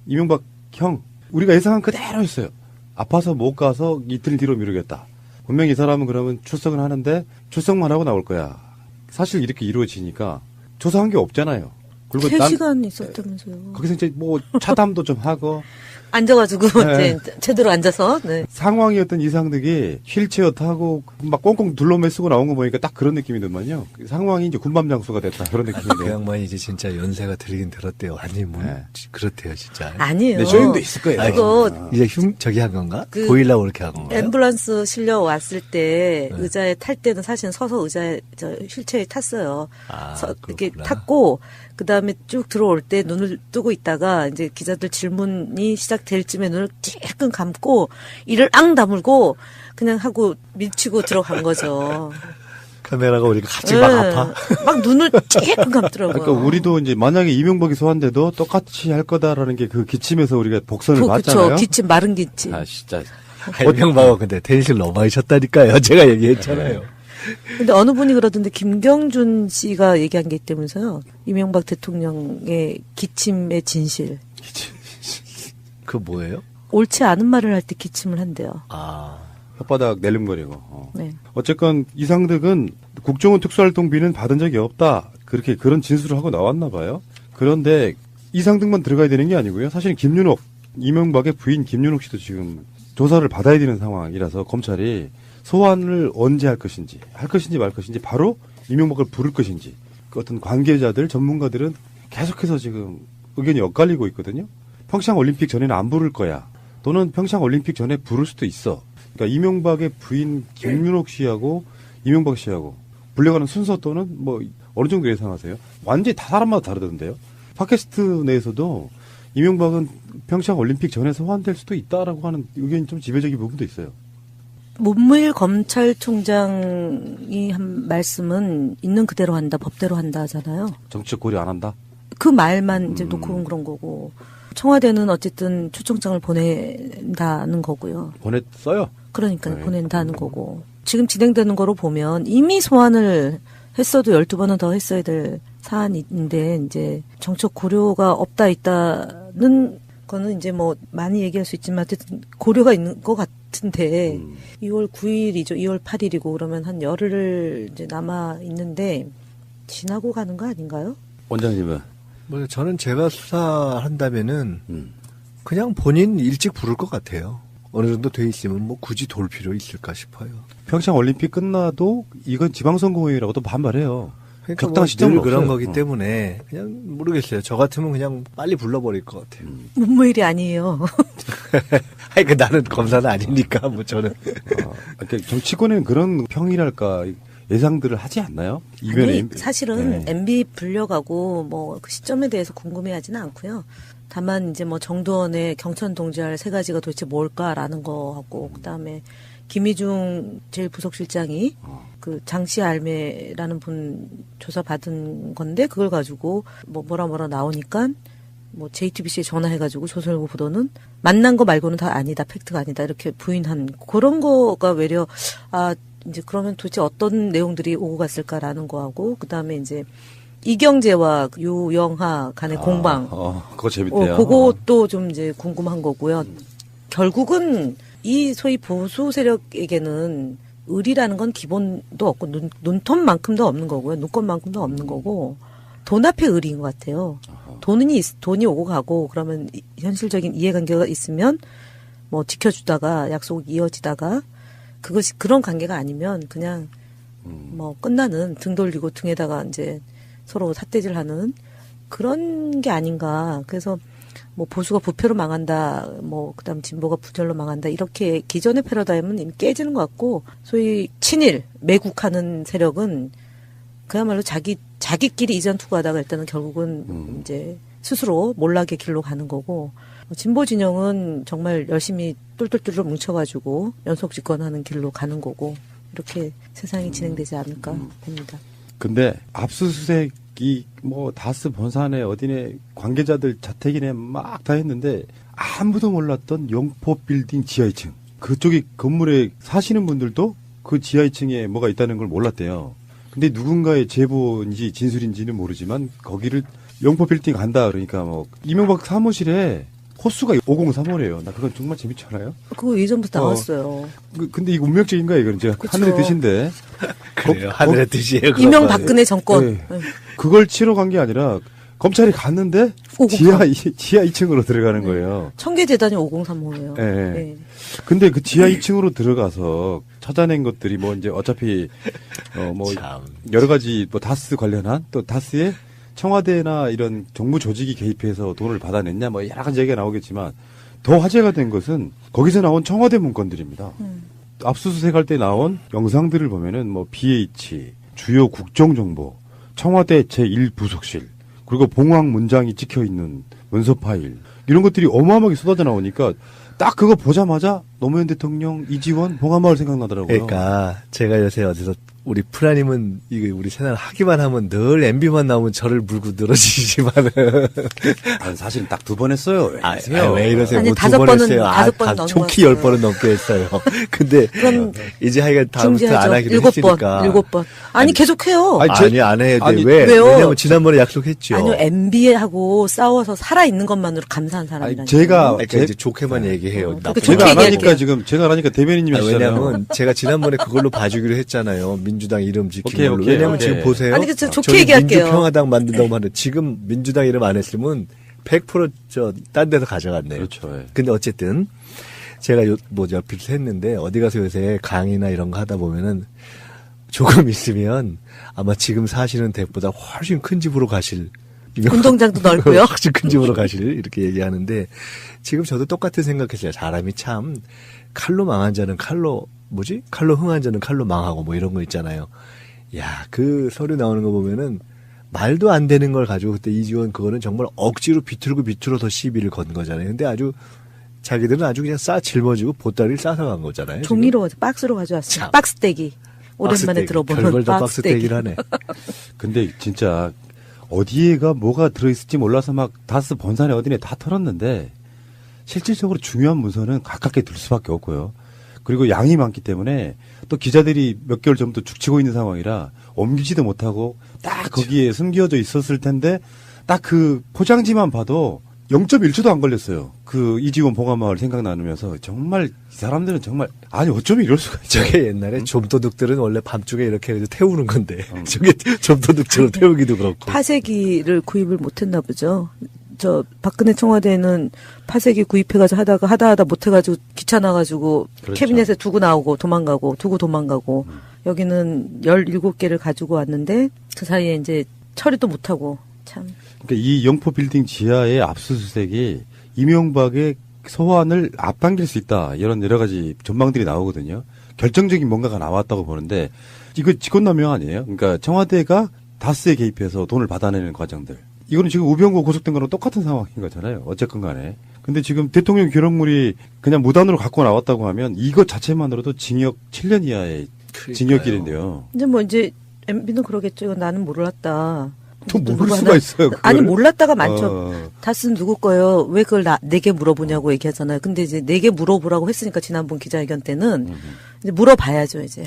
이명박 형, 우리가 예상한 그대로 했어요. 아파서 못 가서 이틀 뒤로 미루겠다. 분명히 이 사람은 그러면 출석은 하는데 출석만 하고 나올 거야. 사실 이렇게 이루어지니까 조사한 게 없잖아요. 그리고 3시간 있었다면서요. 거기서 이제 뭐 차담도 좀 하고 앉아가지고 네. 이제 제대로 앉아서. 네. 상황이었던 이상득이 휠체어 타고 막 꽁꽁 둘러매 쓰고 나온 거 보니까 딱 그런 느낌이더만요. 상황이 이제 군밤 장수가 됐다 그런 그 느낌이네요. 양반이 이제 진짜 연세가 들긴 들었대요. 아니 뭐 네. 그렇대요 진짜. 아니에요. 네, 쇼잉도 있을 거예요. 그거 이제 저기 한 건가? 그 보일라고 이렇게 한 건가요? 앰뷸런스 실려 왔을 때 네. 의자에 탈 때는 사실은 서서 의자에 휠체어에 탔어요. 아, 이렇게 그렇구나. 탔고 그 다음에 쭉 들어올 때 눈을 뜨고 있다가 이제 기자들 질문이 시작될 쯤에 눈을 찔끔 감고 이를 앙 다물고 그냥 하고 밀치고 들어간 거죠. 카메라가 오니까 갑자기 막 아파. 막 눈을 찔끔 감더라고요. 그러니까 우리도 이제 만약에 이명박이 소환돼도 똑같이 할 거다라는 게 그 기침에서 우리가 복선을 봤잖아요. 그쵸. 기침, 마른 기침. 아 진짜. 이명박은 근데 텐실 너무 많이 쳤다니까요. 제가 얘기했잖아요. 근데 어느 분이 그러던데 김경준 씨가 얘기한 게 있다면서요. 이명박 대통령의 기침의 진실. 그 뭐예요? 옳지 않은 말을 할 때 기침을 한대요. 아, 혓바닥 내름거리고. 네. 어쨌건 이상득은 국정원 특수활동비는 받은 적이 없다. 그런 진술을 하고 나왔나 봐요. 그런데 이상득만 들어가야 되는 게 아니고요. 사실은 김윤옥, 이명박의 부인 김윤옥 씨도 지금 조사를 받아야 되는 상황이라서 검찰이 소환을 언제 할 것인지 말 것인지 바로 이명박을 부를 것인지 그 어떤 관계자들 전문가들은 계속해서 지금 의견이 엇갈리고 있거든요. 평창 올림픽 전에는 안 부를 거야. 또는 평창 올림픽 전에 부를 수도 있어. 그러니까 이명박의 부인 김윤옥 씨하고 이명박 씨하고 불려가는 순서 또는 뭐 어느 정도 예상하세요? 완전히 다 사람마다 다르던데요. 팟캐스트 내에서도 이명박은 평창 올림픽 전에 소환될 수도 있다라고 하는 의견이 좀 지배적인 부분도 있어요. 문무일 검찰총장이 한 말씀은 있는 그대로 한다, 법대로 한다 하잖아요. 정치적 고려 안 한다? 그 말만 이제 놓고 온 그런 거고. 청와대는 어쨌든 초청장을 보낸다는 거고요. 보냈어요? 그러니까 네. 보낸다는 거고. 지금 진행되는 거로 보면 이미 소환을 했어도 12번은 더 했어야 될 사안인데 이제 정책 고려가 없다 있다는 거는 이제 뭐 많이 얘기할 수 있지만 어쨌든 고려가 있는 것 같은데 2월 9일이죠. 2월 8일이고 그러면 한 열흘 이제 남아 있는데 지나고 가는 거 아닌가요? 원장님은? 뭐 저는 제가 수사한다면은 그냥 본인 일찍 부를 것 같아요. 어느 정도 돼 있으면 뭐 굳이 돌 필요 있을까 싶어요. 평창 올림픽 끝나도 이건 지방선거회의라고도 반발해요. 그러니까 적당한 뭐 시점은 늘 그런 없어요. 거기 때문에 그냥 모르겠어요. 저 같으면 그냥 빨리 불러버릴 것 같아요. 문무일이 아니에요. 아니 그 나는 검사는 아니니까 뭐 저는 그러니까 정치권에는 그런 평이랄까 예상들을 하지 않나요? 이변에 아니, 사실은 네. MB 불려가고 뭐 그 시점에 대해서 궁금해하지는 않고요. 다만 이제 뭐 정두원의 경천 동지할 세 가지가 도대체 뭘까라는 거하고 그다음에 김희중 제일 부속실장이 그 장씨 알매라는 분 조사 받은 건데 그걸 가지고 뭐 뭐라 나오니까 뭐 JTBC에 전화해가지고 조선일보 보도는 만난 거 말고는 다 아니다, 팩트가 아니다 이렇게 부인한 그런 거가 외려 이제 그러면 도대체 어떤 내용들이 오고 갔을까라는 거하고 그다음에 이제 이경재와 유영하 간의 공방. 그거 재밌대요. 그것도 좀 이제 궁금한 거고요. 결국은 이 소위 보수 세력에게는 의리라는 건 기본도 없고 눈톱만큼도 없는 거고요. 눈꽃만큼도 없는 거고 돈 앞에 의리인 것 같아요. 돈이 오고 가고 그러면 현실적인 이해관계가 있으면 뭐 지켜주다가 약속이 이어지다가 그것이 그런 관계가 아니면 그냥 뭐 끝나는 등 돌리고 등에다가 이제 서로 삿대질하는 그런 게 아닌가. 그래서 뭐 보수가 부패로 망한다, 뭐 그다음 진보가 부절로 망한다 이렇게 기존의 패러다임은 이미 깨지는 것 같고 소위 친일 매국하는 세력은 그야말로 자기끼리 이전 투구하다가 일단은 결국은 이제 스스로 몰락의 길로 가는 거고 진보 진영은 정말 열심히 똘똘똘 뭉쳐가지고 연속 집권하는 길로 가는 거고 이렇게 세상이 진행되지 않을까 봅니다. 근데 압수수색이 뭐 다스 본사네 어디네 관계자들 자택이네 막 다 했는데 아무도 몰랐던 영포 빌딩 지하 2층 그쪽에 건물에 사시는 분들도 그 지하 2층에 뭐가 있다는 걸 몰랐대요. 근데 누군가의 제보인지 진술인지는 모르지만 거기를 영포 빌딩 간다 그러니까 뭐 이명박 사무실에 호수가 503호래요. 나 그건 정말 재밌지 않아요? 그거 예전부터 나왔어요. 근데 이거 운명적인 거예요, 이건. 이제 그쵸. 하늘의 뜻인데. 그래요. 하늘의 뜻이에요. 그거. 이명박근혜 정권. 네. 그걸 치러 간 게 아니라 검찰이 갔는데 503. 지하 2층으로 들어가는 거예요. 청계재단이 503호예요. 네. 근데 그 지하 2층으로 들어가서 찾아낸 것들이 뭐 이제 어차피 뭐 참. 여러 가지 뭐 다스 관련한 또 다스에 청와대나 이런 정부 조직이 개입해서 돈을 받아냈냐 뭐 여러 가지 얘기가 나오겠지만 더 화제가 된 것은 거기서 나온 청와대 문건들입니다. 압수수색할 때 나온 영상들을 보면은 뭐 BH, 주요 국정정보, 청와대 제1부속실, 그리고 봉황 문장이 찍혀 있는 문서 파일 이런 것들이 어마어마하게 쏟아져 나오니까 딱 그거 보자마자 노무현 대통령, 이지원, 봉하마을 생각나더라고요. 그러니까 제가 요새 어디서 우리 프라님은 이게 우리 채널 하기만 하면 늘 MB만 나오면 저를 물고 늘어지지만은 사실 딱 두 번 했어요. 왜 이러세요? 아니, 뭐 두 5번은 번 했어요. 다섯 번은 다 넘은 좋게 것 10번은 넘게 했어요. 근데 그럼 이제 하여간 다음부터 안 중지하죠. 하기로 7번, 했으니까. 7번. 아니, 계속해요. 아니, 안 해야 돼. 아니, 왜요? 왜냐면 지난번에 약속했죠. 아니요, MB하고 싸워서 살아있는 것만으로 감사한 사람이라니까. 아니, 제가 그러니까 이제 좋게만 얘기해요. 그러니까 나쁘게 좋게 제가 안 얘기할게요. 하니까 지금 제가 안 하니까 대변인님이 하시잖아요. 왜냐면 제가 지난번에 그걸로 봐주기로 했잖아요. 민주당 이름 지킨 오케이, 걸로. 오케이, 왜냐면 오케이. 지금 보세요. 아니, 그쵸, 좋게 저희 얘기할게요. 민주평화당 만든다고 하는데 지금 민주당 이름 안 했으면 100% 딴 데서 가져갔네요. 그렇죠. 예. 근데 어쨌든 제가 뭐 옆에서 했는데 어디 가서 요새 강의나 이런 거 하다 보면은 조금 있으면 아마 지금 사시는 댁보다 훨씬 큰 집으로 가실 운동장도 넓고요. 훨씬 큰 집으로 가실 이렇게 얘기하는데 지금 저도 똑같은 생각했어요. 사람이 참 칼로 망한 자는 칼로 흥한 자는 칼로 망하고 뭐 이런 거 있잖아요. 야, 그 서류 나오는 거 보면은 말도 안 되는 걸 가지고 그때 이지원 그거는 정말 억지로 비틀고 시비를 건 거잖아요. 근데 아주 자기들은 아주 그냥 짊어지고 보따리를 싸서 간 거잖아요. 종이로 박스로 가져왔어요. 참. 박스떼기. 오랜만에 들어보는 별걸 다 박스떼기. 박스떼기를 하네. 근데 진짜 어디에가 뭐가 들어있을지 몰라서 막 다스 본산에 어디네 다 털었는데 실질적으로 중요한 문서는 가깝게 둘 수밖에 없고요. 그리고 양이 많기 때문에 또 기자들이 몇 개월 전부터 죽치고 있는 상황이라 옮기지도 못하고 딱 거기에 숨겨져 있었을 텐데 딱 그 포장지만 봐도 0.1초도 안 걸렸어요. 그 이지원 봉하마을 생각나면서 정말 이 사람들은 정말 아니 어쩌면 이럴 수가 있죠. 저게 옛날에 좀도둑들은 원래 밤중에 이렇게 해서 태우는 건데 저게 좀도둑처럼 태우기도 그렇고. 파쇄기를 구입을 못했나 보죠. 저 박근혜 청와대는 파쇄기 구입해가지고 하다 못해가지고 귀찮아가지고 그렇죠. 캐비넷에 두고 나오고 두고 도망가고 여기는 17개를 가지고 왔는데 그 사이에 이제 처리도 못하고 참. 그러니까 이 영포 빌딩 지하의 압수수색이 이명박의 소환을 앞당길 수 있다. 이런 여러 가지 전망들이 나오거든요. 결정적인 뭔가가 나왔다고 보는데 이거 직권남용 아니에요? 그러니까 청와대가 다스에 개입해서 돈을 받아내는 과정들. 이거는 지금 우병우 고속된 거랑 똑같은 상황인 거잖아요. 어쨌건 간에. 근데 지금 대통령 기록물이 그냥 무단으로 갖고 나왔다고 하면 이것 자체만으로도 징역 7년 이하의 징역길인데요. 이제 MB는 그러겠죠. 이건 나는 몰랐다. 또 모를 누구 수가 하나- 있어요. 그거를. 아니 몰랐다가 많죠. 어. 다스는 누구 거예요? 왜 그걸 내게 물어보냐고 얘기하잖아요. 근데 이제 내게 물어보라고 했으니까 지난번 기자회견 때는 이제 물어봐야죠 이제.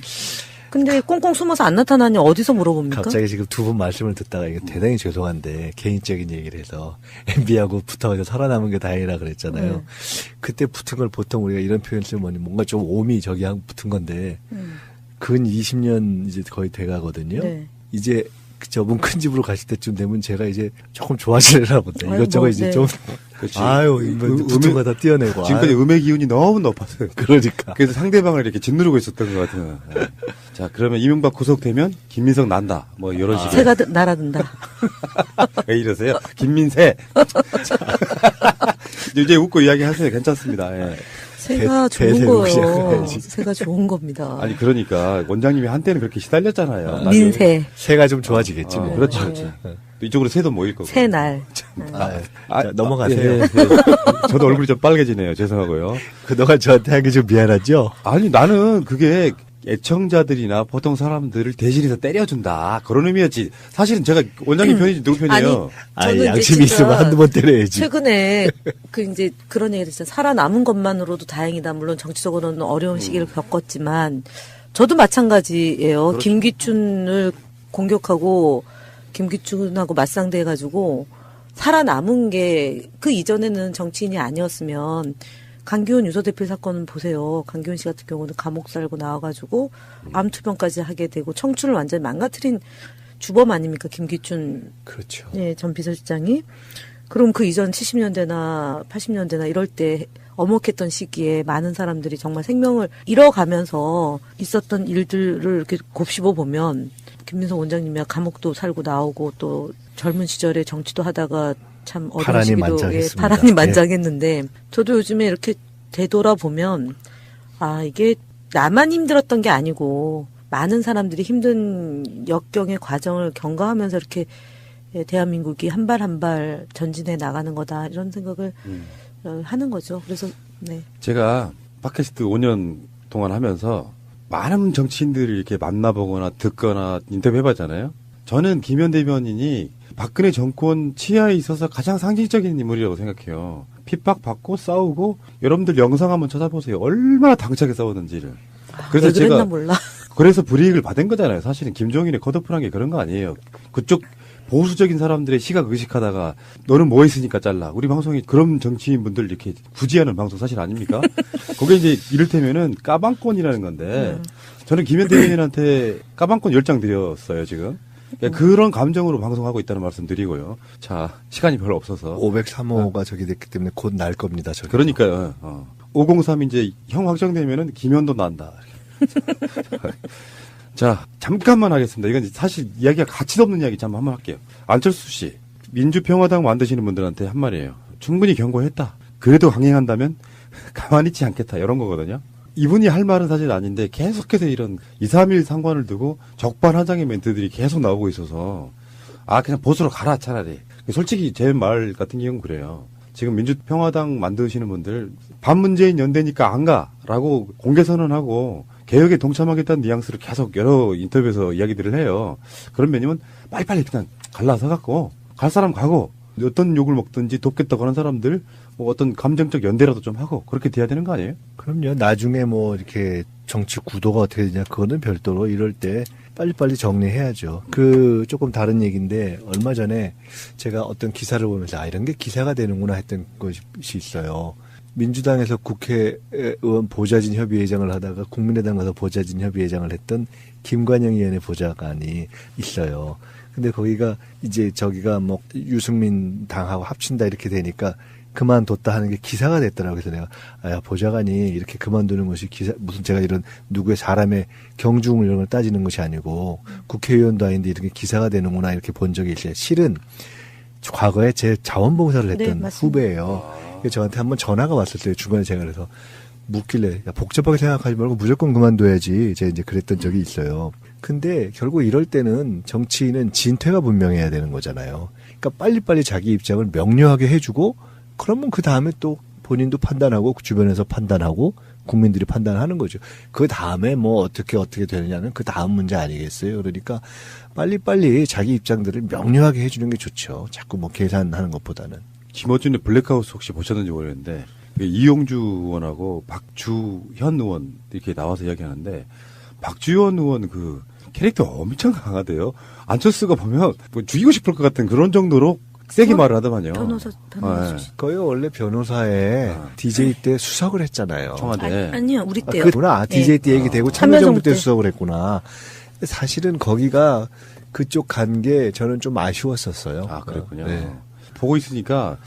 근데 꽁꽁 숨어서 안 나타나니 어디서 물어봅니까? 갑자기 지금 두 분 말씀을 듣다가 이게 대단히 죄송한데 개인적인 얘기를 해서 MB하고 붙어서 살아남은 게 다행이라 그랬잖아요. 네. 그때 붙은 걸 보통 우리가 이런 표현 쓰면 뭔가 좀 오미 저기 한 붙은 건데 근 20년 이제 거의 돼가거든요. 네. 이제 저분 큰 집으로 가실 때쯤 되면 제가 이제 조금 좋아지려나 본데 아유, 이것저것 뭐, 이제 네. 좀 그렇지. 붙은 거 다 띄어내고 지금까지 음의 기운이 너무 높았어요. 그러니까 그래서 상대방을 이렇게 짓누르고 있었던 것 같은. 네. 자, 그러면 이명박 구속되면 김민석 난다. 뭐 이런 식의. 새가 날아든다. 왜 이러세요? 김민세. 이제 웃고 이야기하세요. 괜찮습니다. 예. 새가 좋은 대세로 거예요. 시작해야지. 새가 좋은 겁니다. 아니 그러니까 원장님이 한때는 그렇게 시달렸잖아요. 나중에. 민새, 새가 좀 좋아지겠지. 뭐. 그렇죠. 그렇죠. 또 이쪽으로 새도 모일 거고. 새날. 자, 넘어가세요. 예, 예. 저도 얼굴이 좀 빨개지네요. 죄송하고요. 그동안 저한테 한 게 좀 미안하죠? 아니 나는 그게 애청자들이나 보통 사람들을 대신해서 때려준다 그런 의미였지. 사실은 제가 원장님 편이지 누구 편이에요? 저는 아니, 이제 양심이 진짜 있으면 한두 번 때려야지. 최근에 이제 그런 얘기를 했어요. 살아남은 것만으로도 다행이다. 물론 정치적으로는 어려운 시기를 겪었지만 저도 마찬가지예요. 그렇죠. 김기춘을 공격하고 김기춘하고 맞상대해가지고 살아남은 게 그 이전에는 정치인이 아니었으면 강기훈 유서대필 사건은 보세요. 강기훈 씨 같은 경우는 감옥 살고 나와가지고 암 투병까지 하게 되고 청춘을 완전히 망가뜨린 주범 아닙니까? 김기춘 그렇죠. 예, 전 비서실장이. 그럼 그 이전 70년대나 80년대나 이럴 때 엄혹했던 시기에 많은 사람들이 정말 생명을 잃어가면서 있었던 일들을 이렇게 곱씹어 보면 김민석 원장님이 감옥도 살고 나오고 또 젊은 시절에 정치도 하다가 참 어린 파란이 시기도 만장했습니다. 파란이 예. 만장했는데 저도 요즘에 이렇게 되돌아보면 아 이게 나만 힘들었던 게 아니고 많은 사람들이 힘든 역경의 과정을 경과하면서 이렇게 대한민국이 한 발 한 발 전진해 나가는 거다 이런 생각을 하는 거죠. 그래서 네. 제가 팟캐스트 5년 동안 하면서 많은 정치인들을 이렇게 만나보거나 듣거나 인터뷰해봤잖아요. 저는 김현 대변인이 박근혜 정권 치하에 있어서 가장 상징적인 인물이라고 생각해요. 핍박받고 싸우고 여러분들 영상 한번 찾아보세요. 얼마나 당차게 싸웠는지를. 그래서 왜 그랬나 제가 몰라. 그래서 불이익을 받은 거잖아요. 사실은 김종인의 컷오프란 게 그런 거 아니에요. 그쪽 보수적인 사람들의 시각 의식하다가 너는 뭐 했으니까 잘라. 우리 방송이 그런 정치인분들 이렇게 구지하는 방송 사실 아닙니까? 그게 이제 이를테면은 까방권이라는 건데 저는 김현 대변인한테 까방권 10장 드렸어요, 지금. 그러니까 그런 감정으로 방송하고 있다는 말씀 드리고요. 자, 시간이 별로 없어서. 503호가 저기 됐기 때문에 곧 날 겁니다. 저기. 그러니까요. 503 이제 형 확정되면은 김현도 난다. 자, 잠깐만 하겠습니다. 이건 사실 이야기가 가치도 없는 이야기 잠깐 한번 할게요. 안철수 씨, 민주평화당 만드시는 분들한테 한 말이에요. 충분히 경고했다. 그래도 강행한다면 가만히 있지 않겠다. 이런 거거든요. 이분이 할 말은 사실 아닌데 계속해서 이런 2, 3일 상관을 두고 적반하장의 멘트들이 계속 나오고 있어서 아, 그냥 보수로 가라 차라리. 솔직히 제 말 같은 경우는 그래요. 지금 민주평화당 만드시는 분들 반문재인 연대니까 안 가라고 공개 선언하고 개혁에 동참하겠다는 뉘앙스를 계속 여러 인터뷰에서 이야기들을 해요. 그런 면이면 빨리빨리 그냥 갈라서 갖고 갈 사람 가고 어떤 욕을 먹든지 돕겠다고 하는 사람들 뭐 어떤 감정적 연대라도 좀 하고 그렇게 돼야 되는 거 아니에요? 그럼요. 나중에 뭐 이렇게 정치 구도가 어떻게 되냐 그거는 별도로 이럴 때 빨리빨리 정리해야죠. 그 조금 다른 얘기인데 얼마 전에 제가 어떤 기사를 보면서 아 이런 게 기사가 되는구나 했던 것이 있어요. 민주당에서 국회의원 보좌진 협의회장을 하다가 국민의당 가서 보좌진 협의회장을 했던 김관영 의원의 보좌관이 있어요. 근데 거기가 이제 저기가 뭐 유승민 당하고 합친다 이렇게 되니까 그만뒀다 하는 게 기사가 됐더라고요. 그래서 내가 야 보좌관이 이렇게 그만두는 것이 기사 무슨 제가 이런 누구의 사람의 경중을 이런 걸 따지는 것이 아니고 국회의원도 아닌데 이렇게 기사가 되는구나 이렇게 본 적이 있어요. 실은 과거에 제 자원봉사를 했던 네, 후배예요. 저한테 한번 전화가 왔었어요. 중간에 제가 그래서 묻길래 야, 복잡하게 생각하지 말고 무조건 그만둬야지. 제가 이제 그랬던 적이 있어요. 근데 결국 이럴 때는 정치인은 진퇴가 분명해야 되는 거잖아요. 그러니까 빨리빨리 자기 입장을 명료하게 해주고 그러면 그 다음에 또 본인도 판단하고 주변에서 판단하고 국민들이 판단하는 거죠. 그 다음에 뭐 어떻게 되느냐는 그 다음 문제 아니겠어요. 그러니까 빨리빨리 자기 입장들을 명료하게 해주는 게 좋죠. 자꾸 뭐 계산하는 것보다는. 김어준의 블랙하우스 혹시 보셨는지 모르겠는데 이용주 의원하고 박주현 의원 이렇게 나와서 이야기하는데 박주현 의원 그 캐릭터 엄청 강하대요. 안철수가 보면 뭐 죽이고 싶을 것 같은 그런 정도로 세게 말을 하더만요. 변호사 네. 거요 원래 변호사에 DJ 때 수석을 했잖아요. 청와대. 아니요 우리 때요. 그구나. 네. DJ 때 얘기되고 참여정부 참여정부 때 때. 수석을 했구나. 사실은 거기가 그쪽 간 게 저는 좀 아쉬웠었어요. 아, 그랬군요. 네. 보고 있으니까,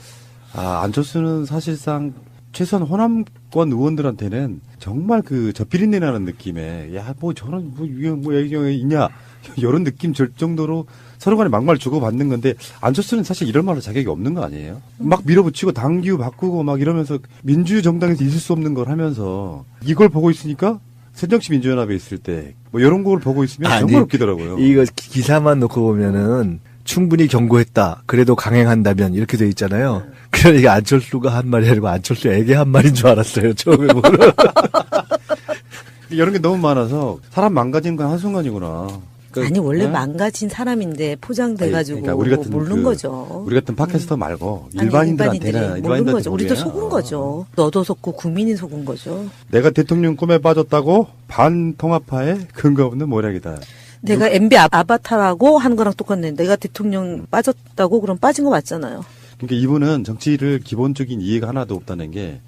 안철수는 사실상 최소한 호남권 의원들한테는 정말 저 비린내 나는 느낌에, 야, 뭐 저런, 뭐 얘기가 있냐. 이런 느낌 줄 정도로 서로 간에 막말 주고받는 건데, 안철수는 사실 이럴 말할 자격이 없는 거 아니에요? 막 밀어붙이고 당규 바꾸고 막 이러면서 민주정당에서 있을 수 없는 걸 하면서 이걸 보고 있으니까 새정치민주연합에 있을 때, 뭐 이런 걸 보고 있으면 정말 웃기더라고요. 이거 기사만 놓고 보면은 충분히 경고했다. 그래도 강행한다면 이렇게 돼 있잖아요. 그러니까 안철수가 한 말이 아니고 안철수에게 한 말인 줄 알았어요. 처음에 보면. 이런 게 너무 많아서 사람 망가지는 건 한순간이구나. 그러니까, 아니 원래 네? 망가진 사람인데 포장돼가지고 그러니까 우리 같은 모르는 거죠. 우리 같은 팟캐스터 말고 아니, 일반인들한테는 모르는 거죠. 우리도 보면, 속은 거죠. 너도 속고 국민이 속은 거죠. 내가 대통령 꿈에 빠졌다고 반통합파의 근거 없는 모략이다. 내가 MB 아바타라고 하는 거랑 똑같네. 내가 대통령 빠졌다고 그럼 빠진 거 맞잖아요. 그러니까 이분은 정치를 기본적인 이해가 하나도 없다는 게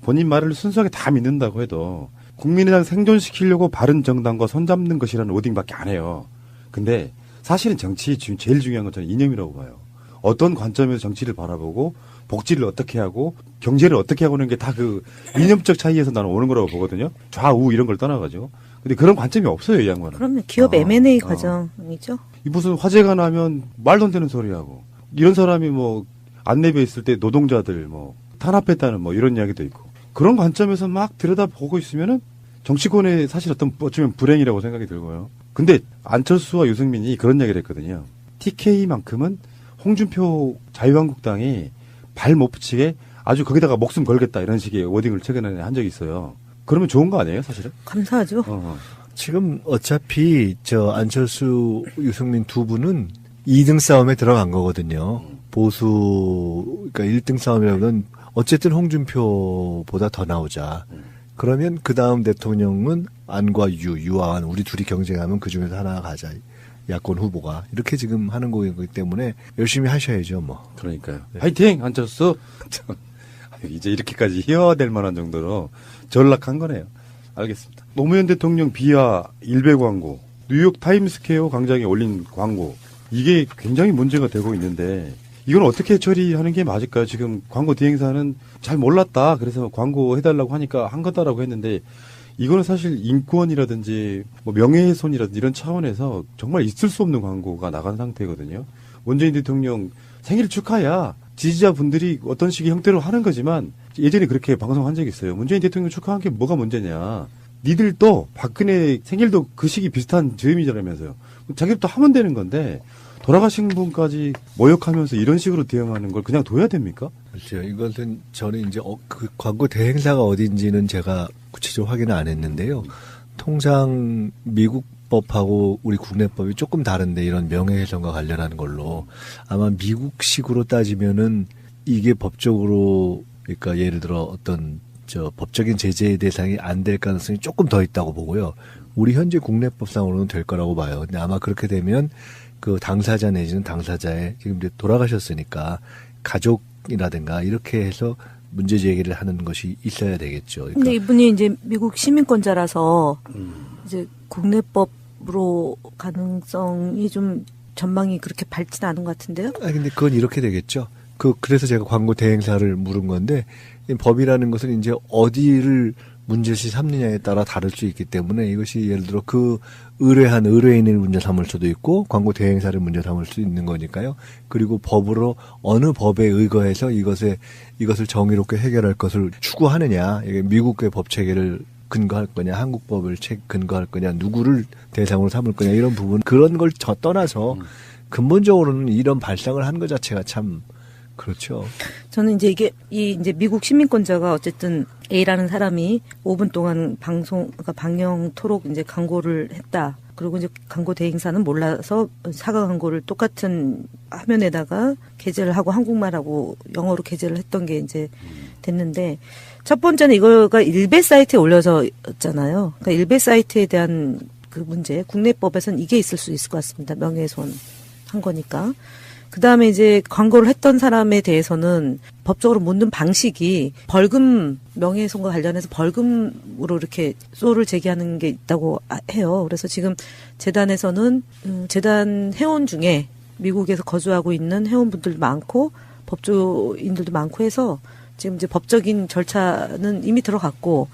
본인 말을 순수하게 다 믿는다고 해도 국민의당 생존시키려고 바른정당과 손잡는 것이라는 워딩밖에 안 해요. 근데 사실은 정치 지금 제일 중요한 건 저는 이념이라고 봐요. 어떤 관점에서 정치를 바라보고 복지를 어떻게 하고 경제를 어떻게 하고 하는 게 다 그 이념적 차이에서 나는 오는 거라고 보거든요. 좌우 이런 걸 떠나가지고. 근데 그런 관점이 없어요, 이 양반은. 그러면 기업 M&A 과정이죠. 이 무슨 화재가 나면 말도 안 되는 소리하고 이런 사람이 뭐 안내부에 있을 때 노동자들 뭐 탄압했다는 뭐 이런 이야기도 있고 그런 관점에서 막 들여다보고 있으면은 정치권의 사실 어쩌면 불행이라고 생각이 들고요. 근데 안철수와 유승민이 그런 이야기를 했거든요. TK만큼은 홍준표 자유한국당이 발 못 붙이게 아주 거기다가 목숨 걸겠다 이런 식의 워딩을 최근에 한 적이 있어요. 그러면 좋은 거 아니에요, 사실은? 감사하죠. 지금 어차피 저 안철수, 유승민 두 분은 2등 싸움에 들어간 거거든요. 보수, 그러니까 1등 싸움이라면 어쨌든 홍준표보다 더 나오자. 그러면 그 다음 대통령은 안과 유와 안 우리 둘이 경쟁하면 그 중에서 하나 가자. 야권 후보가 이렇게 지금 하는 거기 때문에 열심히 하셔야죠, 뭐. 그러니까요. 네. 화이팅 안철수. 이제 이렇게까지 희화될 만한 정도로 전락한 거네요. 알겠습니다. 노무현 대통령 비하 일베 광고, 뉴욕 타임스퀘어 광장에 올린 광고 이게 굉장히 문제가 되고 있는데 이건 어떻게 처리하는 게 맞을까요? 지금 광고 대행사는 잘 몰랐다. 그래서 광고 해달라고 하니까 한 거다라고 했는데 이거는 사실 인권이라든지 뭐 명예훼손이라든지 이런 차원에서 정말 있을 수 없는 광고가 나간 상태거든요. 문재인 대통령 생일 축하야. 지지자분들이 어떤 식의 형태로 하는 거지만 예전에 그렇게 방송한 적이 있어요. 문재인 대통령 축하한 게 뭐가 문제냐. 니들도 박근혜 생일도 그 시기 비슷한 즈음이라면서요. 자기도 하면 되는 건데 돌아가신 분까지 모욕하면서 이런 식으로 대응하는 걸 그냥 둬야 됩니까? 그렇죠. 이것은 저는 이제 그 광고 대행사가 어딘지는 제가 구체적으로 확인을 안 했는데요. 통상 미국 법하고 우리 국내법이 조금 다른데 이런 명예훼손과 관련한 걸로 아마 미국식으로 따지면은 이게 법적으로 그러니까 예를 들어 어떤 법적인 제재의 대상이 안 될 가능성이 조금 더 있다고 보고요. 우리 현재 국내법상으로는 될 거라고 봐요. 근데 아마 그렇게 되면 그 당사자 내지는 당사자의 지금 이제 돌아가셨으니까 가족이라든가 이렇게 해서 문제 제기를 하는 것이 있어야 되겠죠. 그러니까 근데 이분이 이제 미국 시민권자라서 이제 국내법으로 가능성이 좀 전망이 그렇게 밝지는 않은 것 같은데요. 근데 그건 이렇게 되겠죠. 그래서 제가 광고 대행사를 물은 건데 이 법이라는 것은 이제 어디를 문제시 삼느냐에 따라 다를 수 있기 때문에 이것이 예를 들어 그 의뢰한 의뢰인을 문제 삼을 수도 있고 광고 대행사를 문제 삼을 수 있는 거니까요. 그리고 법으로 어느 법에 의거해서 이것을 정의롭게 해결할 것을 추구하느냐. 이게 미국의 법 체계를 근거할 거냐, 한국 법을 근거할 거냐, 누구를 대상으로 삼을 거냐 이런 부분 그런 걸 떠나서 근본적으로는 이런 발상을 한 것 자체가 참 그렇죠. 저는 이제 이제 미국 시민권자가 어쨌든 A라는 사람이 5분 동안 그러니까 방영토록 이제 광고를 했다. 그리고 이제 광고 대행사는 몰라서 사과 광고를 똑같은 화면에다가 게재를 하고 한국말하고 영어로 게재를 했던 게 이제 됐는데 첫 번째는 이거가 일베 사이트에 올려졌잖아요. 그러니까 일베 사이트에 대한 그 문제, 국내법에서는 이게 있을 수 있을 것 같습니다. 명예훼손 한 거니까. 그 다음에 이제 광고를 했던 사람에 대해서는 법적으로 묻는 방식이 벌금, 명예훼손과 관련해서 벌금으로 이렇게 소를 제기하는 게 있다고 해요. 그래서 지금 재단에서는 재단 회원 중에 미국에서 거주하고 있는 회원분들도 많고 법조인들도 많고 해서 지금 이제 법적인 절차는 이미 들어갔고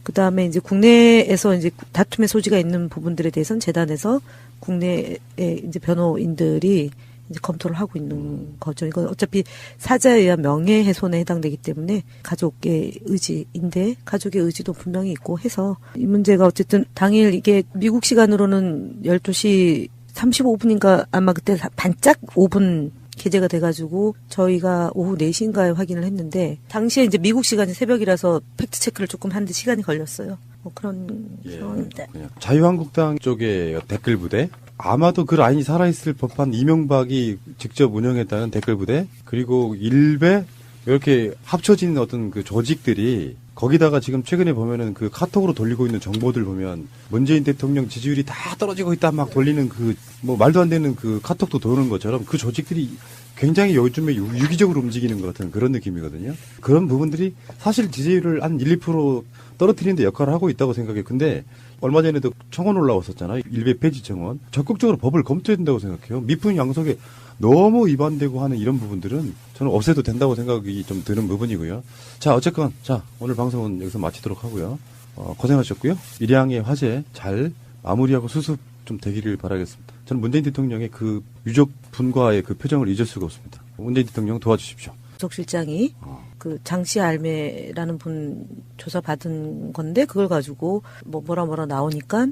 그 다음에 이제 국내에서 이제 다툼의 소지가 있는 부분들에 대해서는 재단에서 국내의 이제 변호인들이 이제 검토를 하고 있는 거죠. 이건 어차피 사자에 의한 명예훼손에 해당되기 때문에 가족의 의지인데 가족의 의지도 분명히 있고 해서 이 문제가 어쨌든 당일 이게 미국 시간으로는 12시 35분인가 아마 그때 반짝 5분 게재가 돼가지고 저희가 오후 4시인가에 확인을 했는데 당시에 이제 미국 시간이 새벽이라서 팩트 체크를 조금 하는데 시간이 걸렸어요. 뭐 그런 상황입니다. 자유한국당 쪽의 댓글 부대 아마도 그 라인이 살아있을 법한 이명박이 직접 운영했다는 댓글 부대 그리고 일베 이렇게 합쳐진 어떤 그 조직들이 거기다가 지금 최근에 보면은 그 카톡으로 돌리고 있는 정보들 보면 문재인 대통령 지지율이 다 떨어지고 있다 막 돌리는 그 뭐 말도 안 되는 그 카톡도 도는 것처럼 그 조직들이 굉장히 요즘에 유기적으로 움직이는 것 같은 그런 느낌이거든요. 그런 부분들이 사실 지지율을 한 1, 2% 떨어뜨리는 데 역할을 하고 있다고 생각해요. 근데 얼마 전에도 청원 올라왔었잖아요. 일베 폐지 청원. 적극적으로 법을 검토해야 된다고 생각해요. 미풍 양속에 너무 위반되고 하는 이런 부분들은 저는 없애도 된다고 생각이 좀 드는 부분이고요. 자, 어쨌건 자 오늘 방송은 여기서 마치도록 하고요. 고생하셨고요. 일양의 화제 잘 마무리하고 수습 좀 되기를 바라겠습니다. 저는 문재인 대통령의 그 유족분과의 그 표정을 잊을 수가 없습니다. 문재인 대통령 도와주십시오. 수석실장이 그 장씨 알매라는 분 조사 받은 건데 그걸 가지고 뭐라 나오니까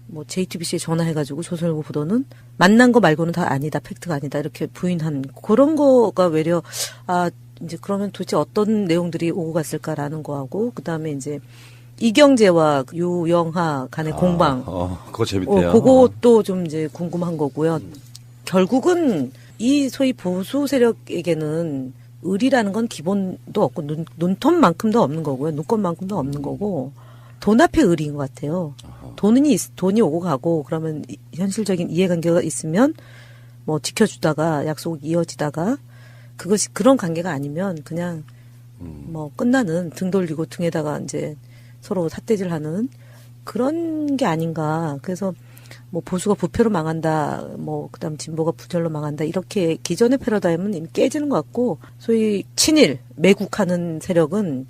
뭐 JTBC에 전화해가지고 조선일보 보도는 만난 거 말고는 다 아니다, 팩트가 아니다 이렇게 부인한 그런 거가 외려 이제 그러면 도대체 어떤 내용들이 오고 갔을까라는 거하고 그 다음에 이제 이경재와 유영하 간의 공방. 그거 재밌대요. 그것도 좀 이제 궁금한 거고요. 결국은 이 소위 보수 세력에게는 의리라는 건 기본도 없고 눈톱만큼도 없는 거고요. 눈꽃만큼도 없는 거고 돈 앞에 의리인 것 같아요. 돈이 오고 가고 그러면 현실적인 이해관계가 있으면 뭐 지켜주다가 약속이 이어지다가 그것이 그런 관계가 아니면 그냥 뭐 끝나는 등 돌리고 등에다가 이제 서로 삿대질하는 그런 게 아닌가. 그래서 뭐 보수가 부패로 망한다, 뭐 그다음 진보가 부절로 망한다 이렇게 기존의 패러다임은 이미 깨지는 것 같고 소위 친일 매국하는 세력은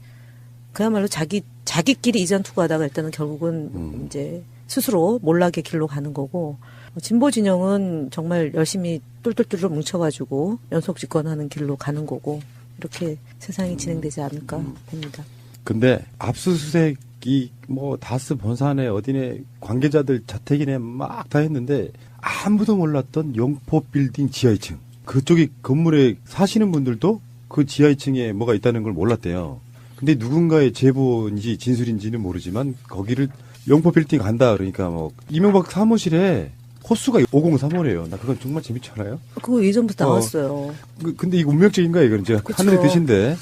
그야말로 자기끼리 이전 투구하다가 일단은 결국은 이제 스스로 몰락의 길로 가는 거고 진보 진영은 정말 열심히 똘똘똘 뭉쳐가지고 연속 집권하는 길로 가는 거고 이렇게 세상이 진행되지 않을까 봅니다. 근데 압수수색이 뭐 다스 본사네 어디네 관계자들 자택이네 막 다 했는데 아무도 몰랐던 영포 빌딩 지하 2층 그쪽이 건물에 사시는 분들도 그 지하 2층에 뭐가 있다는 걸 몰랐대요. 근데 누군가의 제보인지 진술인지는 모르지만 거기를 영포 빌딩 간다 그러니까 뭐 이명박 사무실에 호수가 503호래요. 나 그건 정말 재밌지 않아요? 그거 예전부터 나왔어요. 근데 이거 운명적인가 이거는 제가 그쵸. 하늘의 뜻인데.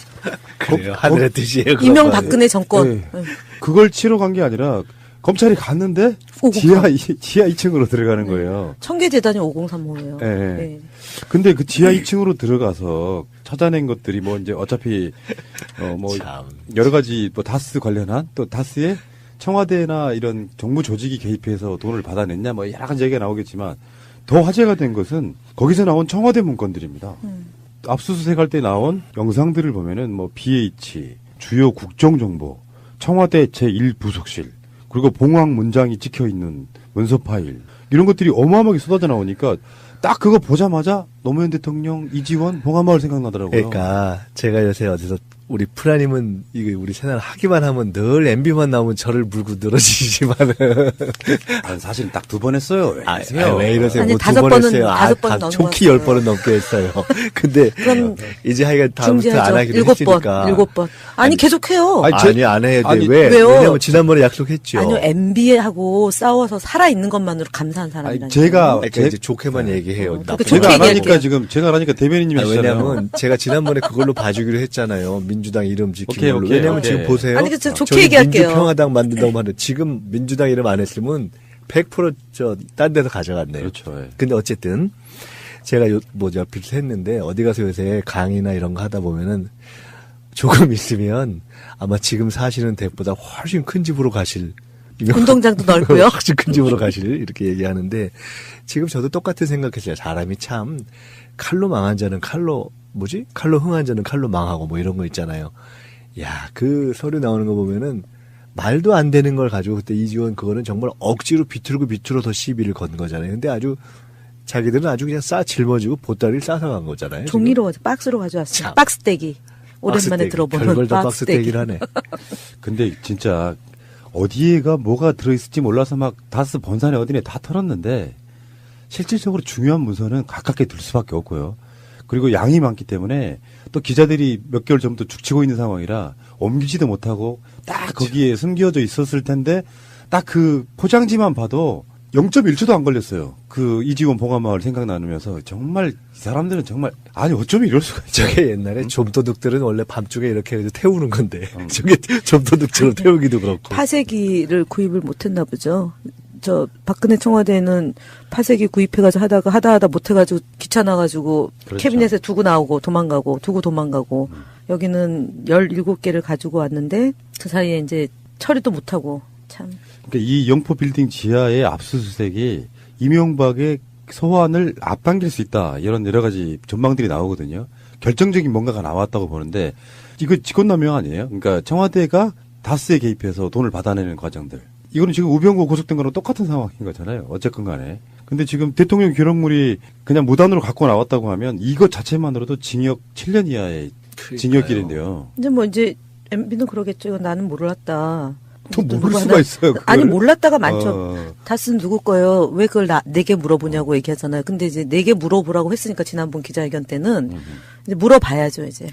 그래요. 하늘의 뜻이에요. 이명박근혜 정권. 네. 그걸 치러 간 게 아니라 검찰이 갔는데 503. 지하 2층으로 들어가는 거예요. 청계재단이 503호예요. 네. 네. 근데 그 지하 2층으로 들어가서 찾아낸 것들이 뭐 이제 어차피 뭐 참. 여러 가지 뭐 다스 관련한 또 다스에 청와대나 이런 정부 조직이 개입해서 돈을 받아냈냐 뭐 여러 가지 얘기가 나오겠지만 더 화제가 된 것은 거기서 나온 청와대 문건들입니다. 압수수색할 때 나온 영상들을 보면은 뭐 BH, 주요 국정정보, 청와대 제1부속실, 그리고 봉황 문장이 찍혀 있는 문서 파일 이런 것들이 어마어마하게 쏟아져 나오니까 딱 그거 보자마자 노무현 대통령, 이지원, 봉하마을 생각나더라고요. 그러니까 제가 요새 어디서 우리 프라님은 이거 우리 채널 하기만 하면 늘 MB만 나오면 저를 물고 늘어지지만은 난 사실 딱 2번 했어요. 왜 그러세요? 왜 이러세요? 아니, 뭐 5번은 2번 했어요. 다섯 번은 넘은 좋기 것 10번은 넘게 했어요. 근데 그럼 이제 하여간 다음부터 안 하기로 7번. 했으니까. 7번. 아니 계속해요. 안 해야 돼. 아니, 왜? 왜요? 왜냐면 지난번에 약속했죠. 아니요, MB하고 싸워서 살아있는 것만으로 감사한 사람이라니까요. 제가 그러니까 이제 좋게만 얘기해요. 그러니까 나쁜 좋게 제가 안 거. 하니까 얘기할게요. 지금 제가 안 하니까 대변인님이 하시잖아요. 왜냐면 제가 지난번에 그걸로 봐주기로 했잖아요. 민주당 이름 지키는 오케이, 걸로. 오케이, 왜냐면 오케이. 지금 보세요. 아니, 저 좋게 저희 얘기할게요. 민주평화당 만든다고 하는데 지금 민주당 이름 안 했으면 100% 딴 데서 가져갔네요. 그렇죠. 예. 근데 어쨌든 제가 옆에서 했는데 어디 가서 요새 강의나 이런 거 하다 보면은 조금 있으면 아마 지금 사시는 댁보다 훨씬 큰 집으로 가실 운동장도 넓고요. 훨씬 큰 집으로 가실 이렇게 얘기하는데 지금 저도 똑같은 생각했어요. 사람이 참 칼로 망한 자는 칼로 흥한 자는 칼로 망하고 뭐 이런 거 있잖아요. 야, 그 서류 나오는 거 보면은 말도 안 되는 걸 가지고 그때 이지원 그거는 정말 억지로 비틀고 더 시비를 건 거잖아요. 근데 아주 자기들은 아주 그냥 짊어지고 보따리를 싸서 간 거잖아요. 종이로 박스로 가져왔어요. 참. 박스떼기. 오랜만에 들어보는 별걸 다 박스떼기. 박스떼기를 하네. 근데 진짜 어디에가 뭐가 들어있을지 몰라서 막 다스 본산에 어디네 다 털었는데 실질적으로 중요한 문서는 가깝게 둘 수밖에 없고요. 그리고 양이 많기 때문에 또 기자들이 몇 개월 전부터 죽치고 있는 상황이라 옮기지도 못하고 딱 거기에 숨겨져 있었을 텐데 딱 그 포장지만 봐도 0.1초도 안 걸렸어요. 그 이지원 봉화마을 생각 나누면서 정말 이 사람들은 정말 아니 어쩌면 이럴 수가 있죠. 저게 옛날에 좀도둑들은 원래 밤중에 이렇게 해서 태우는 건데 저게 좀도둑처럼 태우기도 그렇고. 파쇄기를 구입을 못했나 보죠. 저 박근혜 청와대는 파쇄기 구입해가지고 하다 못해가지고 귀찮아가지고 그렇죠. 캐비넷에 두고 나오고 도망가고 두고 도망가고 여기는 17개를 가지고 왔는데 그 사이에 이제 처리도 못하고 참. 그러니까 이 영포 빌딩 지하의 압수수색이 이명박의 소환을 앞당길 수 있다. 이런 여러 가지 전망들이 나오거든요. 결정적인 뭔가가 나왔다고 보는데 이거 직권남용 아니에요? 그러니까 청와대가 다스에 개입해서 돈을 받아내는 과정들. 이거는 지금 우병우 고속된 거랑 똑같은 상황인 거잖아요. 어쨌건 간에. 근데 지금 대통령 기록물이 그냥 무단으로 갖고 나왔다고 하면 이것 자체만으로도 징역 7년 이하의 징역길인데요. 근데 뭐 이제 MB는 그러겠죠. 이건 나는 몰랐다. 또 또 모를 누구 수가 하나- 있어요. 그걸. 아니 몰랐다가 많죠. 어. 다스는 누구 거예요? 왜 그걸 내게 물어보냐고 얘기하잖아요. 근데 이제 내게 물어보라고 했으니까 지난번 기자회견 때는 이제 물어봐야죠 이제.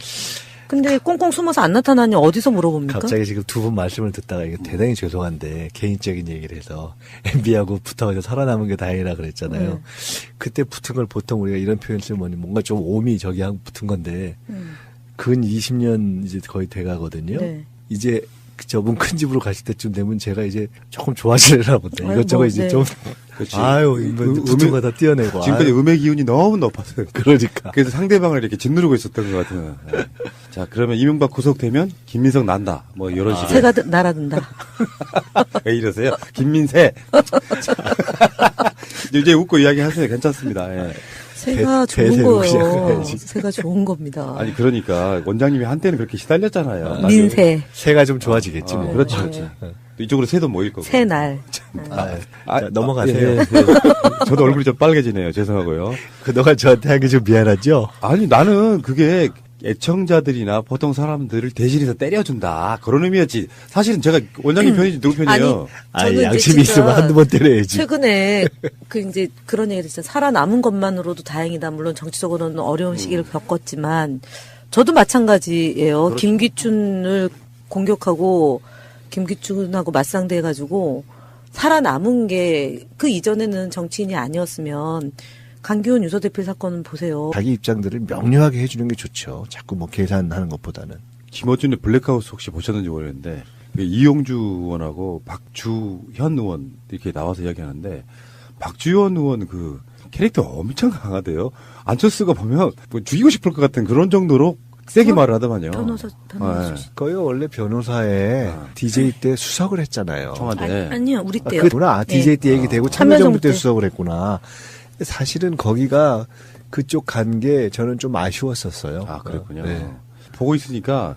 근데 꽁꽁 숨어서 안 나타나니 어디서 물어봅니까? 갑자기 지금 두 분 말씀을 듣다가 이게 대단히 죄송한데 개인적인 얘기를 해서 MB하고 붙어가지고 살아남은 게 다행이라 그랬잖아요. 그때 붙은 걸 보통 우리가 이런 표현 쓰면 뭔가 좀 오미 저기 하고 붙은 건데 근 20년 이제 거의 돼가거든요. 네. 이제 저분 큰 집으로 가실 때쯤 되면 제가 이제 조금 좋아지려나 본데 아유, 이것저것 뭐, 이제 네. 좀 그렇지. 아유 붙은 거 다 띄어내고 지금까지 아유, 음의 기운이 너무 높았어요. 그러니까 그래서 상대방을 이렇게 짓누르고 있었던 것 같은. 네. 자, 그러면 이명박 구속되면 김민석 난다. 뭐 이런 식의. 새가 날아든다. 왜 이러세요? 김민세. 이제 웃고 이야기하세요. 괜찮습니다. 예. 새가 대- 좋은 대세로 거예요. 시작해야지. 새가 좋은 겁니다. 아니 그러니까 원장님이 한때는 그렇게 시달렸잖아요. 민새, 새가 좀 좋아지겠지 뭐. 그렇죠, 네. 그렇죠. 또 이쪽으로 새도 모일 거고. 새날. 자, 넘어가세요. 예, 예. 저도 얼굴이 좀 빨개지네요. 죄송하고요. 그동안 저한테 하기 좀 미안하죠? 아니 나는 그게 애청자들이나 보통 사람들을 대신해서 때려준다 그런 의미였지. 사실은 제가 원장님 편이지 누구 편이에요? 아니, 저는 이제 양심이 진짜 있으면 한두 번 때려야지. 최근에 그 이제 그런 얘기를 했잖아요. 살아남은 것만으로도 다행이다. 물론 정치적으로는 어려운 시기를 겪었지만 저도 마찬가지예요. 그렇죠. 김기춘을 공격하고 김기춘하고 맞상대해가지고 살아남은 게 그 이전에는 정치인이 아니었으면 강기훈 유서대필 사건은 보세요. 자기 입장들을 명료하게 해주는 게 좋죠. 자꾸 뭐 계산하는 것보다는. 김어준의 블랙하우스 혹시 보셨는지 모르겠는데 그 이용주 의원하고 박주현 의원 이렇게 나와서 이야기하는데 박주현 의원 그 캐릭터 엄청 강하대요. 안철수가 보면 뭐 죽이고 싶을 것 같은 그런 정도로 세게 말을 하더만요. 변호사 네. 거요 원래 변호사에 아. DJ 때 수석을 했잖아요. 청와대. 아니요, 우리 때요. 그구나. DJ 때 네. 얘기 되고 참여정부 참여정부 때 때. 수석을 했구나. 사실은 거기가 그쪽 간 게 저는 좀 아쉬웠었어요. 아, 그랬군요. 네. 보고 있으니까,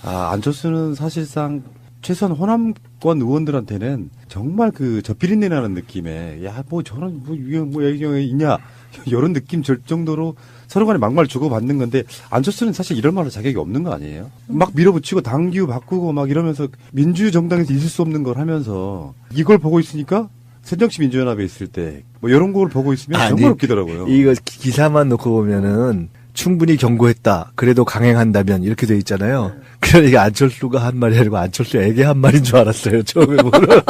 안철수는 사실상 최소한 호남권 의원들한테는 정말 그 저비린내 나는 느낌에, 야, 뭐 저런, 뭐 얘기가 있냐. 이런 느낌 절 정도로 서로 간에 막말 주고받는 건데, 안철수는 사실 이럴 만한 자격이 없는 거 아니에요? 막 밀어붙이고 당규 바꾸고 막 이러면서 민주정당에서 있을 수 없는 걸 하면서 이걸 보고 있으니까 새정치민주연합에 있을 때 뭐 이런 걸 보고 있으면 아니, 정말 웃기더라고요. 이거 기사만 놓고 보면은 충분히 경고했다. 그래도 강행한다면 이렇게 돼 있잖아요. 그러니까 안철수가 한 말이 아니고 안철수에게 한 말인 줄 알았어요. 처음에 보면.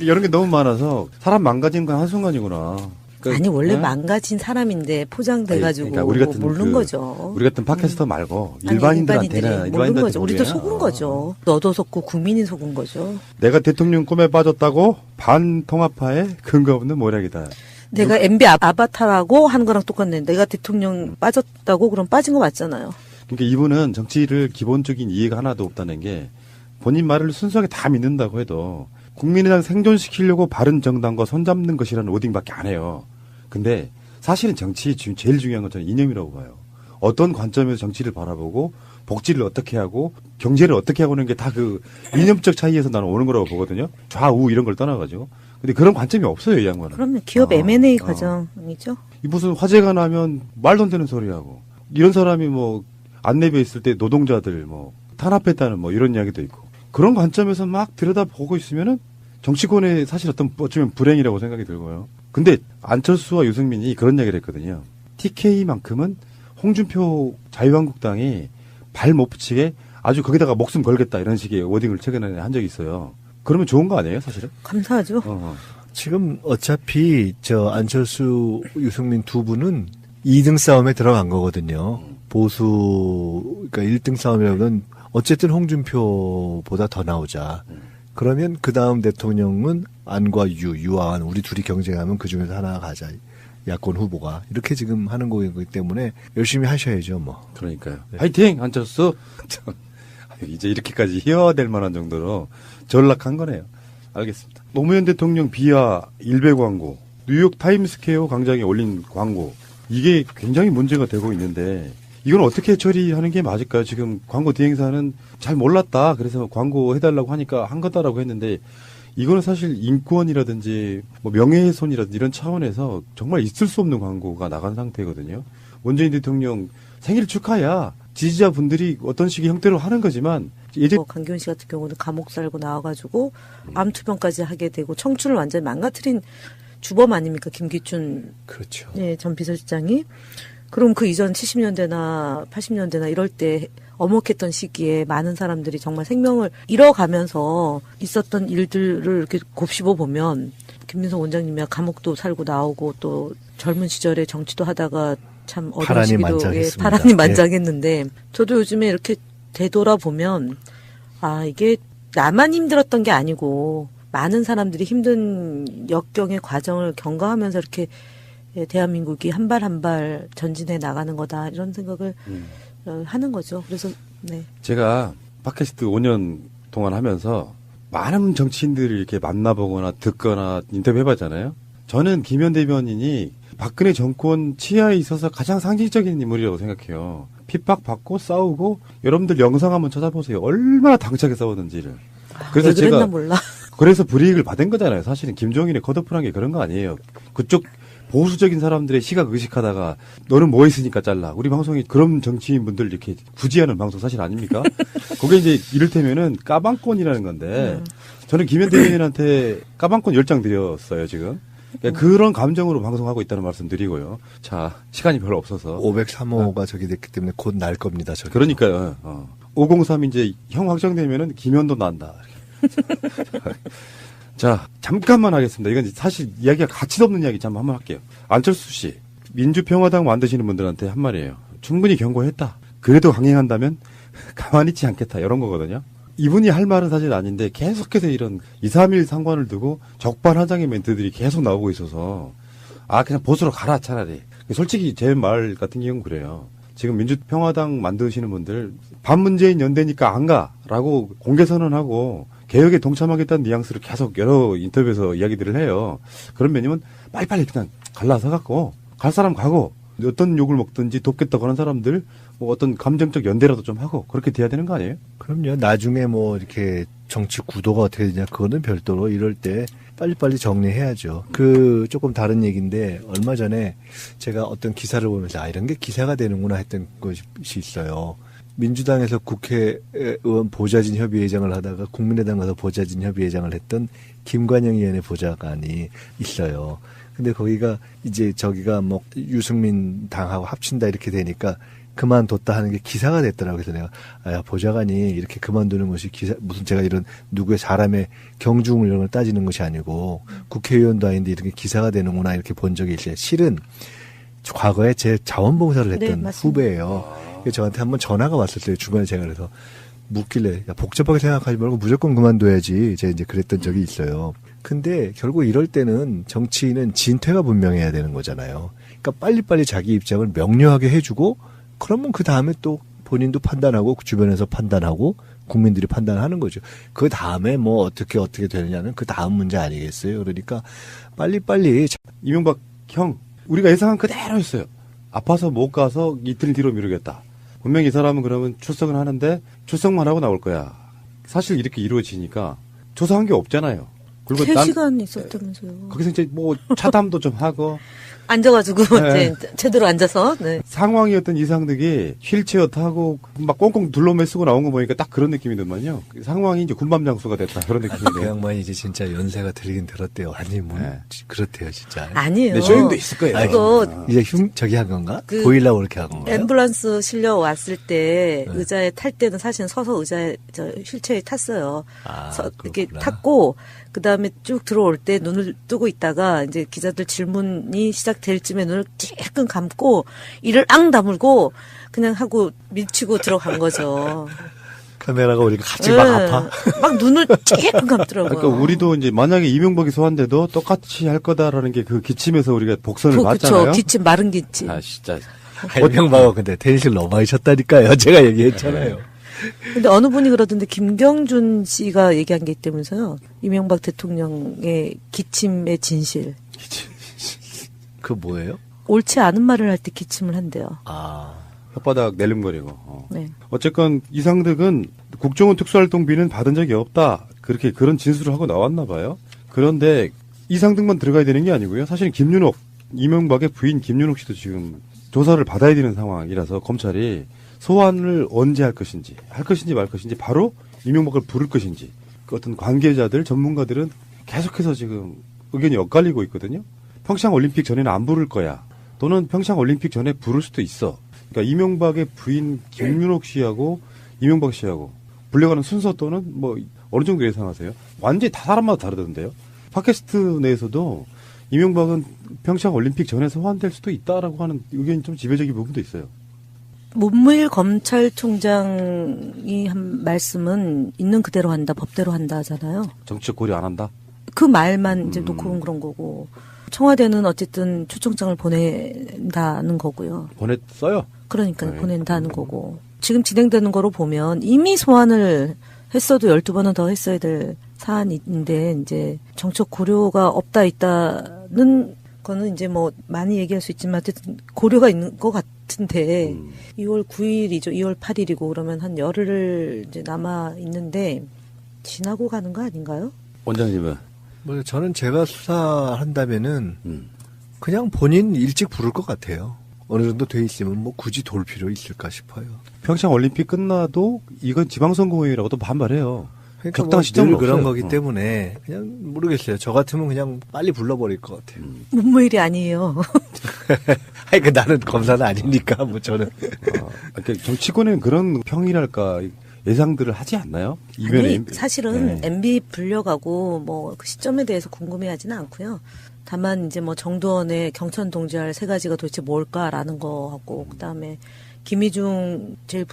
이런 게 너무 많아서 사람 망가지는 건 한순간이구나. 그러니까, 아니 원래 네? 망가진 사람인데 포장돼가지고 아니, 그러니까 우리 같은 모르는 그, 거죠. 우리 같은 팟캐스터 말고 아니, 일반인들한테는 모르는 거죠. 우리도 보기에는 속은 거죠. 너도 속고 국민이 속은 거죠. 내가 대통령 꿈에 빠졌다고 반통합파의 근거 없는 모략이다. 내가 MB 아바타라고 하는 거랑 똑같네. 내가 대통령 빠졌다고 그럼 빠진 거 맞잖아요. 그러니까 이분은 정치를 기본적인 이해가 하나도 없다는 게 본인 말을 순수하게 다 믿는다고 해도 국민의당 생존시키려고 바른 정당과 손잡는 것이라는 워딩밖에 안 해요. 근데 사실은 정치 제일 중요한 건 저는 이념이라고 봐요. 어떤 관점에서 정치를 바라보고 복지를 어떻게 하고 경제를 어떻게 하고 하는 게 다 그 이념적 차이에서 나는 오는 거라고 보거든요. 좌우 이런 걸 떠나가지고. 근데 그런 관점이 없어요, 이 양반은. 그러면 기업 M&A 과정이죠. 이 무슨 화재가 나면 말도 안 되는 소리 하고 이런 사람이 뭐 안내부에 있을 때 노동자들 뭐 탄압했다는 뭐 이런 이야기도 있고 그런 관점에서 막 들여다보고 있으면은 정치권의 사실 어쩌면 불행이라고 생각이 들고요. 근데 안철수와 유승민이 그런 이야기를 했거든요. TK만큼은 홍준표 자유한국당이 발 못 붙이게 아주 거기다가 목숨 걸겠다 이런 식의 워딩을 최근에 한 적이 있어요. 그러면 좋은 거 아니에요, 사실은? 감사하죠. 지금 어차피 저 안철수, 유승민 두 분은 2등 싸움에 들어간 거거든요. 보수, 그러니까 1등 싸움이라면 어쨌든 홍준표보다 더 나오자. 그러면 그 다음 대통령은 안과 유와 안, 우리 둘이 경쟁하면 그 중에서 하나 가자. 야권 후보가. 이렇게 지금 하는 거기 때문에 열심히 하셔야죠, 뭐. 그러니까요. 네. 화이팅! 안철수! 이제 이렇게까지 희화될 만한 정도로 전락한 거네요. 알겠습니다. 노무현 대통령 비하 일베 광고, 뉴욕 타임스퀘어 광장에 올린 광고, 이게 굉장히 문제가 되고 있는데, 이건 어떻게 처리하는 게 맞을까요? 지금 광고 대행사는 잘 몰랐다. 그래서 광고 해달라고 하니까 한 거다라고 했는데, 이거는 사실 인권이라든지 뭐 명예훼손이라든지 이런 차원에서 정말 있을 수 없는 광고가 나간 상태거든요. 문재인 대통령 생일 축하야. 지지자분들이 어떤 식의 형태로 하는 거지만 예전 강기훈 씨 같은 경우는 감옥 살고 나와가지고 암 투병까지 하게 되고 청춘을 완전히 망가뜨린 주범 아닙니까? 김기춘 그렇죠. 네, 전 비서실장이. 그럼 그 이전 70년대나 80년대나 이럴 때 엄혹했던 시기에 많은 사람들이 정말 생명을 잃어가면서 있었던 일들을 이렇게 곱씹어 보면 김민석 원장님이야 감옥도 살고 나오고 또 젊은 시절에 정치도 하다가 참 어려운 파란이 시기도 만장했습니다. 파란이 만장했는데 저도 요즘에 이렇게 되돌아보면 아 이게 나만 힘들었던 게 아니고 많은 사람들이 힘든 역경의 과정을 경과하면서 이렇게 대한민국이 한 발 한 발 전진해 나가는 거다 이런 생각을 하는 거죠. 그래서 네. 제가 팟캐스트 5년 동안 하면서 많은 정치인들을 이렇게 만나보거나 듣거나 인터뷰해봤잖아요. 저는 김현 대변인이 박근혜 정권 치하에 있어서 가장 상징적인 인물이라고 생각해요. 핍박받고 싸우고 여러분들 영상 한번 찾아보세요. 얼마나 당차게 싸웠는지를. 왜 그랬나 몰라. 그래서 불이익을 받은 거잖아요. 사실은 김종인의 컷오프란 게 그런 거 아니에요. 그쪽 보수적인 사람들의 시각 의식하다가 너는 뭐 했으니까 잘라. 우리 방송이 그런 정치인분들 이렇게 구지하는 방송 사실 아닙니까? 그게 이제 이를테면은 까방권이라는 건데 저는 김현 대변인한테 까방권 10장 드렸어요, 지금. 그러니까 그런 감정으로 방송하고 있다는 말씀 드리고요. 자, 시간이 별로 없어서. 503호가 저기 됐기 때문에 곧 날 겁니다. 저기. 그러니까요. 503 이제 형 확정되면은 김현도 난다. 자, 잠깐만 하겠습니다. 이건 사실 이야기가 가치도 없는 이야기 한번 할게요. 안철수 씨, 민주평화당 만드시는 분들한테 한 말이에요. 충분히 경고했다. 그래도 강행한다면 가만히 있지 않겠다. 이런 거거든요. 이분이 할 말은 사실 아닌데 계속해서 이런 2, 3일 상관을 두고 적반하장의 멘트들이 계속 나오고 있어서 아, 그냥 보수로 가라 차라리. 솔직히 제 말 같은 경우는 그래요. 지금 민주평화당 만드시는 분들 반문재인 연대니까 안 가라고 공개선언하고 개혁에 동참하겠다는 뉘앙스를 계속 여러 인터뷰에서 이야기들을 해요. 그런 면이면 빨리빨리 그냥 갈라서 갖고 갈 사람 가고 어떤 욕을 먹든지 돕겠다고 하는 사람들 뭐 어떤 감정적 연대라도 좀 하고 그렇게 돼야 되는 거 아니에요? 그럼요. 나중에 뭐 이렇게 정치 구도가 어떻게 되냐 그거는 별도로 이럴 때 빨리빨리 정리해야죠. 그 조금 다른 얘기인데 얼마 전에 제가 어떤 기사를 보면서 아 이런 게 기사가 되는구나 했던 것이 있어요. 민주당에서 국회의원 보좌진 협의회장을 하다가 국민의당 가서 보좌진 협의회장을 했던 김관영 의원의 보좌관이 있어요. 근데 거기가 이제 저기가 뭐 유승민 당하고 합친다 이렇게 되니까 그만뒀다 하는 게 기사가 됐더라고요. 그래서 내가 아, 보좌관이 이렇게 그만두는 것이 무슨 제가 이런 누구의 사람의 경중을 이런 걸 따지는 것이 아니고 국회의원도 아닌데 이렇게 기사가 되는구나 이렇게 본 적이 있어요. 실은 과거에 제 자원봉사를 했던 네, 후배예요. 저한테 한번 전화가 왔었어요. 주변에 제가 그래서 묻길래 야, 복잡하게 생각하지 말고 무조건 그만둬야지. 제가 이제 그랬던 적이 있어요. 근데 결국 이럴 때는 정치인은 진퇴가 분명해야 되는 거잖아요. 그러니까 빨리빨리 자기 입장을 명료하게 해주고 그러면 그 다음에 또 본인도 판단하고 주변에서 판단하고 국민들이 판단하는 거죠. 그 다음에 뭐 어떻게 되느냐는 그 다음 문제 아니겠어요. 그러니까 빨리빨리 이명박 형 우리가 예상한 그대로 했어요. 아파서 못 가서 이틀 뒤로 미루겠다. 분명히 이 사람은 그러면 출석은 하는데 출석만 하고 나올 거야. 사실 이렇게 이루어지니까 조사한 게 없잖아요. 그리고 3시간 있었다면서요. 거기서 이제 뭐 차담도 좀 하고 앉아가지고 네. 이제 제대로 앉아서. 네. 상황이었던 이상득이 휠체어 타고 막 꽁꽁 둘러매 쓰고 나온 거 보니까 딱 그런 느낌이더만요. 상황이 이제 군밤 장수가 됐다 그런 그 느낌이네요. 양반이 이제 진짜 연세가 들긴 들었대요. 아니 뭐 네. 그렇대요 진짜. 아니에요. 네, 쇼잉도 있을 거예요. 아니, 그거 이제 저기 한 건가? 그 보일라고 이렇게 한 건가요? 앰뷸런스 실려 왔을 때 네. 의자에 탈 때는 사실은 서서 의자에 휠체어에 탔어요. 아, 이렇게 그렇구나. 탔고 그 다음에 쭉 들어올 때 눈을 뜨고 있다가 이제 기자들 질문이 시작될 쯤에 눈을 찔끔 감고 이를 앙 다물고 그냥 하고 밀치고 들어간 거죠. 카메라가 오니까 갑자기 막 네. 아파. 막 눈을 찔끔 감더라고요. 그러니까 우리도 이제 만약에 이명박이 소환돼도 똑같이 할 거다라는 게 그 기침에서 우리가 복선을 봤잖아요. 그쵸. 기침 마른 기침. 아 진짜 이명박은 근데 텐실 너무 많이 쳤다니까요. 제가 얘기했잖아요. 근데 어느 분이 그러던데 김경준 씨가 얘기한 게 있다면서요. 이명박 대통령의 기침의 진실. 그 뭐예요? 옳지 않은 말을 할 때 기침을 한대요. 아, 혓바닥 내름거리고. 네. 어쨌건 이상득은 국정원 특수활동비는 받은 적이 없다. 그렇게 그런 진술을 하고 나왔나 봐요. 그런데 이상득만 들어가야 되는 게 아니고요. 사실 김윤옥, 이명박의 부인 김윤옥 씨도 지금 조사를 받아야 되는 상황이라서 검찰이 소환을 언제 할 것인지 말 것인지 바로 이명박을 부를 것인지 그 어떤 관계자들 전문가들은 계속해서 지금 의견이 엇갈리고 있거든요. 평창 올림픽 전에는 안 부를 거야. 또는 평창 올림픽 전에 부를 수도 있어. 그러니까 이명박의 부인 김윤옥 씨하고 이명박 씨하고 불려가는 순서 또는 뭐 어느 정도 예상하세요? 완전히 다 사람마다 다르던데요. 팟캐스트 내에서도 이명박은 평창 올림픽 전에 소환될 수도 있다라고 하는 의견이 좀 지배적인 부분도 있어요. 문무일 검찰총장이 한 말씀은 있는 그대로 한다, 법대로 한다 하잖아요. 정치적 고려 안 한다. 그 말만 이제 놓고 온 그런 거고. 청와대는 어쨌든 초청장을 보낸다는 거고요. 보냈어요. 그러니까 네. 보낸다는 거고. 지금 진행되는 거로 보면 이미 소환을 했어도 12번은 더 했어야 될 사안인데 이제 정책 고려가 없다 있다는 거는 이제 뭐 많이 얘기할 수 있지만 어쨌든 고려가 있는 것 같은데 2월 9일이죠. 2월 8일이고 그러면 한 열흘 이제 남아 있는데 지나고 가는 거 아닌가요? 원장님은 뭐 저는 제가 수사한다면은 그냥 본인 일찍 부를 것 같아요. 어느 정도 돼 있으면 뭐 굳이 돌 필요 있을까 싶어요. 평창 올림픽 끝나도 이건 지방선거용이라고도 반발해요. 그러니까 적당한 뭐 시점은 늘 그런 없어요. 거기 때문에 그냥 모르겠어요. 저 같으면 그냥 빨리 불러버릴 것 같아요. 문무일이 아니에요. 아니 그 나는 검사는 아니니까 뭐 저는 그러니까 정치권에는 그런 평이랄까 예상들을 하지 않나요? 이변에 아니, 사실은 네. MB 불려가고 뭐 그 시점에 대해서 궁금해하지는 않고요. 다만 이제 뭐 정두원의 경천 동지할 세 가지가 도대체 뭘까라는 거하고 그다음에 김희중 제일